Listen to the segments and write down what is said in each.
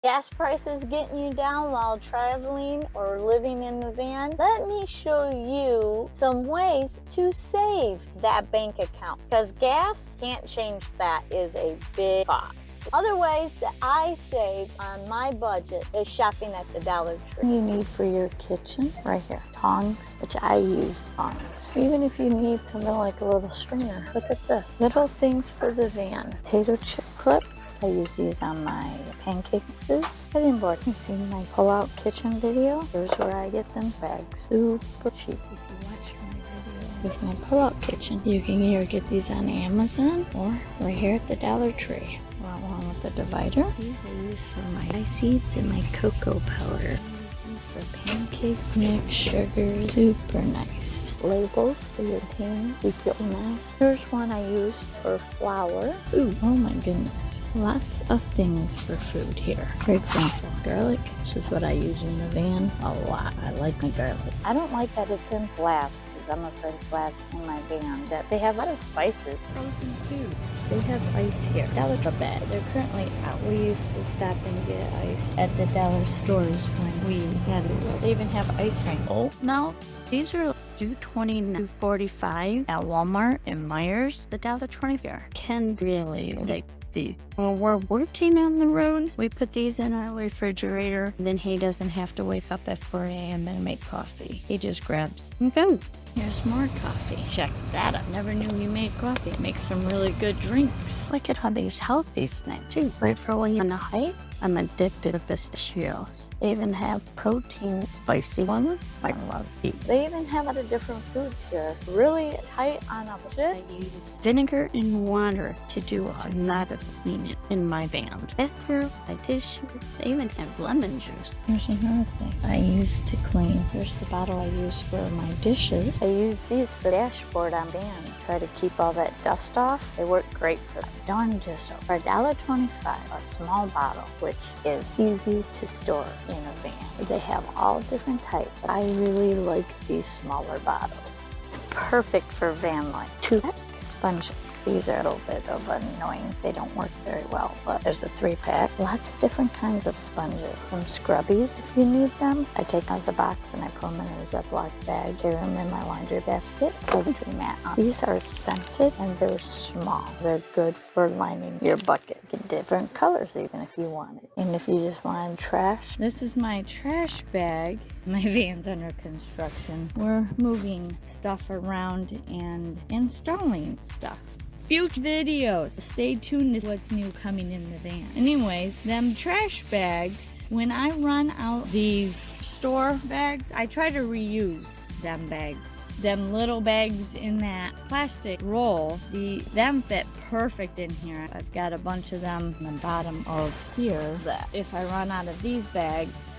Gas prices getting you down while traveling or living in the van? Let me show you some ways to save that bank account, because gas, can't change that, is a big cost. Other ways that I save on my budget is shopping at the Dollar Tree. You need for your kitchen, right here, tongs, which I use tongs. Even if you need something like a little strainer, look at this. Little things for the van. Potato chip clip. I use these on my pancake mixes. Cutting board. You've seen my pull-out kitchen video. Here's where I get them bags. Super cheap. If you watch my video with my pull-out kitchen, you can either get these on Amazon or right here at the Dollar Tree. Along with the divider. These I use for my rice seeds and my cocoa powder. I use these for pancake mix, sugar. Super nice. Labels for your container. Keep your nice. Here's one I use for flour. Food. Oh my goodness. Lots of things for food here. For example, garlic. This is what I use in the van a lot. I like my garlic. I don't like that it's in glass because I'm afraid of glass in my van. That they have a lot of spices. Frozen foods. They have ice here. $1 a bag. They're currently out. We used to stop and get ice at the dollar stores when we had it. They even have ice cream. Oh, no. These are $2.20, $2.45 at Walmart and Myers. The $1.20 here can really like the. When we're working on the road, we put these in our refrigerator. And then he doesn't have to wake up at 4 a.m. and make coffee. He just grabs and goes. Here's more coffee. Check that out. Never knew you made coffee. Makes some really good drinks. Look at all these healthy snacks too. Great for when you're on a hike. I'm addicted to pistachios. They even have protein spicy ones. I love these. They even have other different foods here. Really tight on a budget. I use vinegar and water to do a lot of cleaning in my van. Bathroom, my tissues. They even have lemon juice. Here's another thing I use to clean. Here's the bottle I use for my dishes. I use these for dashboard on van. Try to keep all that dust off. They work great for that. Dawn Dizzle. For $1.25, a small bottle, which is easy to store in a van. They have all different types. I really like these smaller bottles. It's perfect for van life. 2 sponges. These are a little bit of annoying. They don't work very well, but there's a 3-pack. Lots of different kinds of sponges. Some scrubbies if you need them. I take out the box and I put them in a Ziploc bag. Carry them in my laundry basket. Laundry mat on. These are scented and they're small. They're good for lining your bucket. Get different colors even if you want it. And if you just want trash. This is my trash bag. My van's under construction. We're moving stuff around and installing stuff. Future videos. Stay tuned to what's new coming in the van. Anyways, them trash bags, when I run out these store bags, I try to reuse them bags. Them little bags in that plastic roll, them fit perfect in here. I've got a bunch of them on the bottom of here that if I run out of these bags,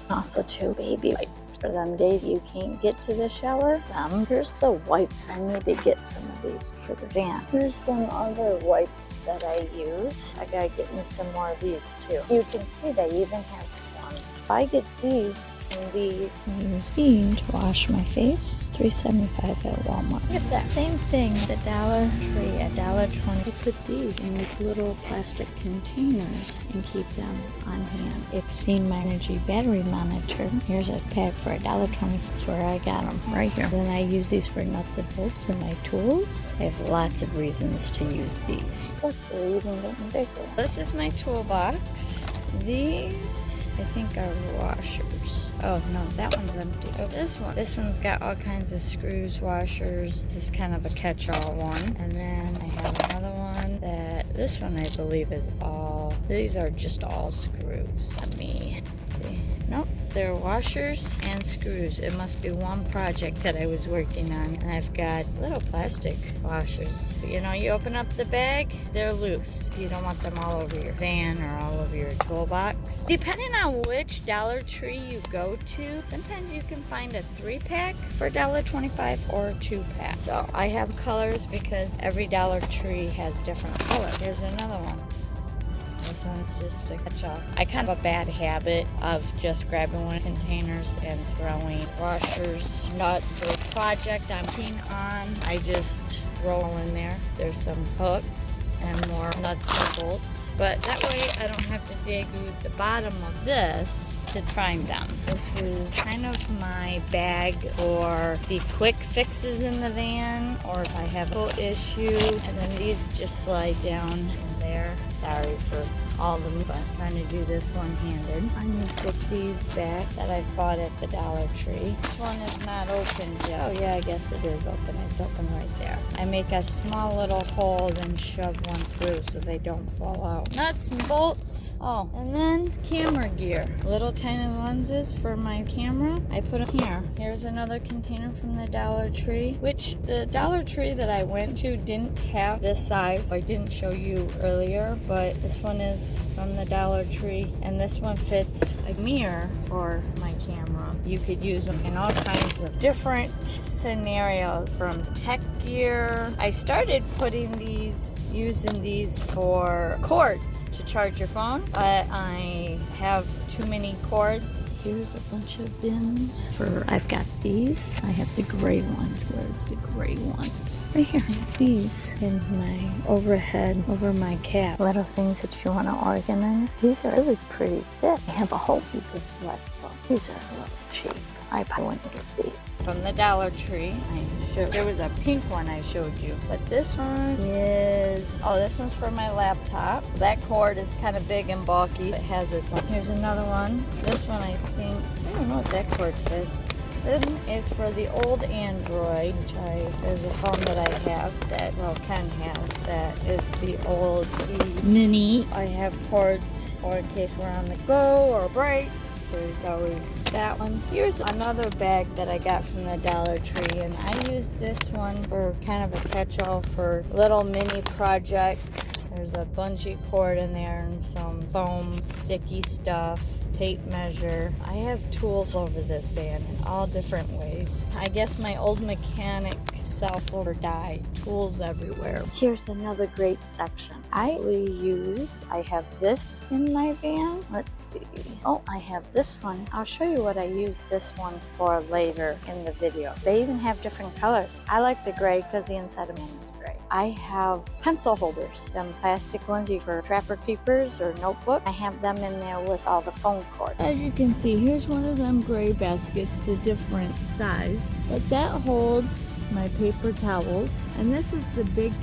also too, baby wipes for them days you can't get to the shower. Here's the wipes. I need to get some of these for the van. Here's some other wipes that I use. I gotta get me some more of these too. You can see they even have swans. I get these and these. I use these to wash my face. $3.75 at Walmart. Look at that. Same thing at the Dollar Tree at $1.20. I put these in these little plastic containers and keep them on hand. If you've seen my energy battery monitor, here's a pack for $1.20. That's where I got them, right here. Then I use these for nuts and bolts and my tools. I have lots of reasons to use these. Look, they're even getting bigger. This is my toolbox. These, I think, are washers. Oh no, that one's empty. Oh, this one's got all kinds of screws, washers. This is kind of a catch-all one. And then I have another one that, this one I believe is all, these are just all screws. Let me see. Nope, they're washers and screws. It must be one project that I was working on. And I've got little plastic washers. You know, you open up the bag, they're loose. You don't want them all over your van or all over your toolbox. Depending on which Dollar Tree you go to, sometimes you can find a 3-pack for $1.25 or a 2-pack. So I have colors because every Dollar Tree has different colors. Here's another one. This one's just a catch-all. I kind of have a bad habit of just grabbing one of the containers and throwing washers, nuts, or project I'm keen on. I just roll in there. There's some hooks and more nuts and bolts. but that way I don't have to dig the bottom of this to prime them. This is kind of my bag for the quick fixes in the van, or if I have a issue. And then these just slide down in there. Sorry for all the but I'm trying to do this one-handed. I need to take these back that I bought at the Dollar Tree. This one is not open yet. Oh yeah, I guess it is open. It's open right there. I make a small little hole, then shove one through so they don't fall out. Nuts and bolts. Oh, and then camera gear. Little tiny lenses for my camera. I put them here. Here's another container from the Dollar Tree, which the Dollar Tree that I went to didn't have this size. I didn't show you earlier, but this one is from the Dollar Tree, and this one fits a mirror for my camera. You could use them in all kinds of different scenarios, from tech gear. I started using these for cords to charge your phone, but I have too many cords. Here's a bunch of bins I've got these. I have the gray ones. Where's the gray ones? Right here. I have these in my overhead over my cap. Little things that you want to organize. These are really pretty thick. I have a whole heap of left. These are a little cheap. I probably wouldn't get these. From the Dollar Tree, there was a pink one I showed you, but this one is, this one's for my laptop. That cord is kind of big and bulky. It has its own. Here's another one. This one I don't know what that cord fits. This is for the old Android, there's a phone that I have that, Ken has, that is the old C Mini. I have cords for in case we're on the go or break. There's always that one. Here's another bag that I got from the Dollar Tree, and I use this one for kind of a catch-all for little mini projects. There's a bungee cord in there and some foam, sticky stuff, tape measure. I have tools over this van in all different ways. I guess my old mechanic self will die. Tools everywhere. Here's another great section. I have this in my van. Let's see. Oh, I have this one. I'll show you what I use this one for later in the video. They even have different colors. I like the gray because the inside of mine is gray. I have pencil holders, them plastic ones for trapper keepers or notebook. I have them in there with all the phone cord. As you can see, here's one of them gray baskets, the different size. But that holds my paper towels, and this is the big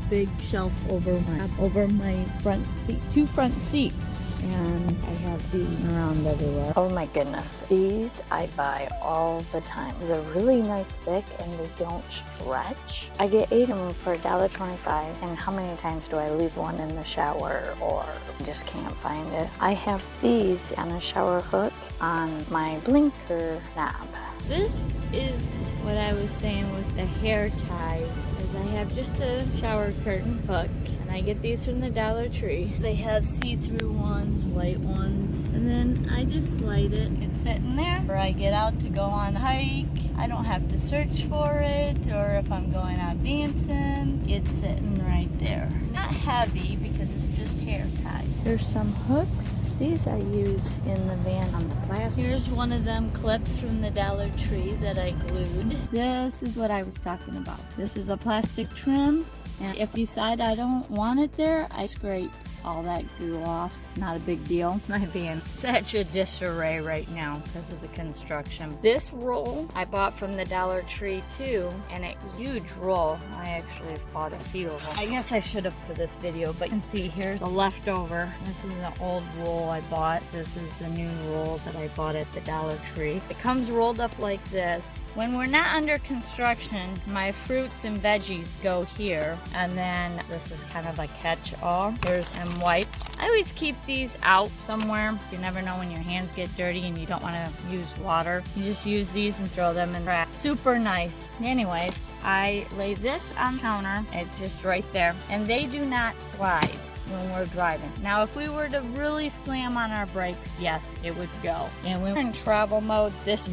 big shelf over my front seat, two front seats, and I have these around everywhere. Oh my goodness, these I buy all the time. They're really nice thick and they don't stretch. I get 8 of them for $1.25, and how many times do I leave one in the shower or just can't find it? I have these on a shower hook on my blinker knob. This is what I was saying with the hair ties, is I have just a shower curtain hook, and I get these from the Dollar Tree. They have see-through ones, white ones, and then I just slide it. It's sitting there, or I get out to go on a hike. I don't have to search for it, or if I'm going out dancing, it's sitting right there. Not heavy because it's just hair ties. There's some hooks. These I use in the van on the plastic. Here's one of them clips from the Dollar Tree that I glued. This is what I was talking about. This is a plastic trim, and if you decide I don't want it there, I scrape all that glue off. It's not a big deal. My van's such a disarray right now because of the construction. This roll I bought from the Dollar Tree too, and a huge roll. I actually bought a few of them. I guess I should have for this video, but you can see here's the leftover. This is the old roll I bought. This is the new roll that I bought at the Dollar Tree. It comes rolled up like this. When we're not under construction, my fruits and veggies go here, and then this is kind of a catch-all. Here's some wipes. I always keep these out somewhere. You never know when your hands get dirty and you don't want to use water. You just use these and throw them in trash. Super nice. Anyways, I lay this on the counter. It's just right there, and they do not slide when we're driving. Now, if we were to really slam on our brakes, yes, it would go. And when we're in travel mode, this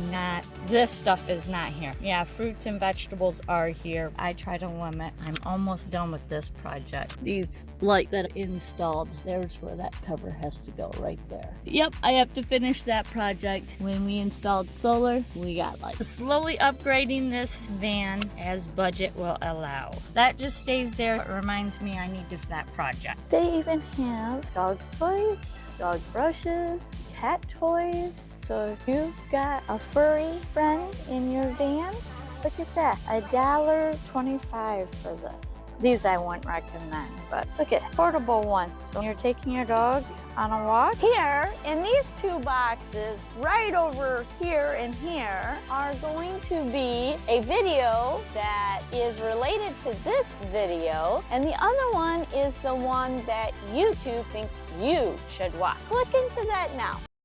stuff is not here. Yeah, fruits and vegetables are here. I try to limit. I'm almost done with this project. These lights that are installed, there's where that cover has to go, right there. Yep, I have to finish that project. When we installed solar, we got lights. Slowly upgrading this van as budget will allow. That just stays there. It reminds me I need to do that project. They They even have dog toys, dog brushes, cat toys. So if you've got a furry friend in your van, look at that, $1.25 for this. These I wouldn't recommend, but look at portable one. So when you're taking your dog on a walk, here in these two boxes, right over here and here, are going to be a video that is related to this video, and the other one is the one that YouTube thinks you should watch. Click into that now.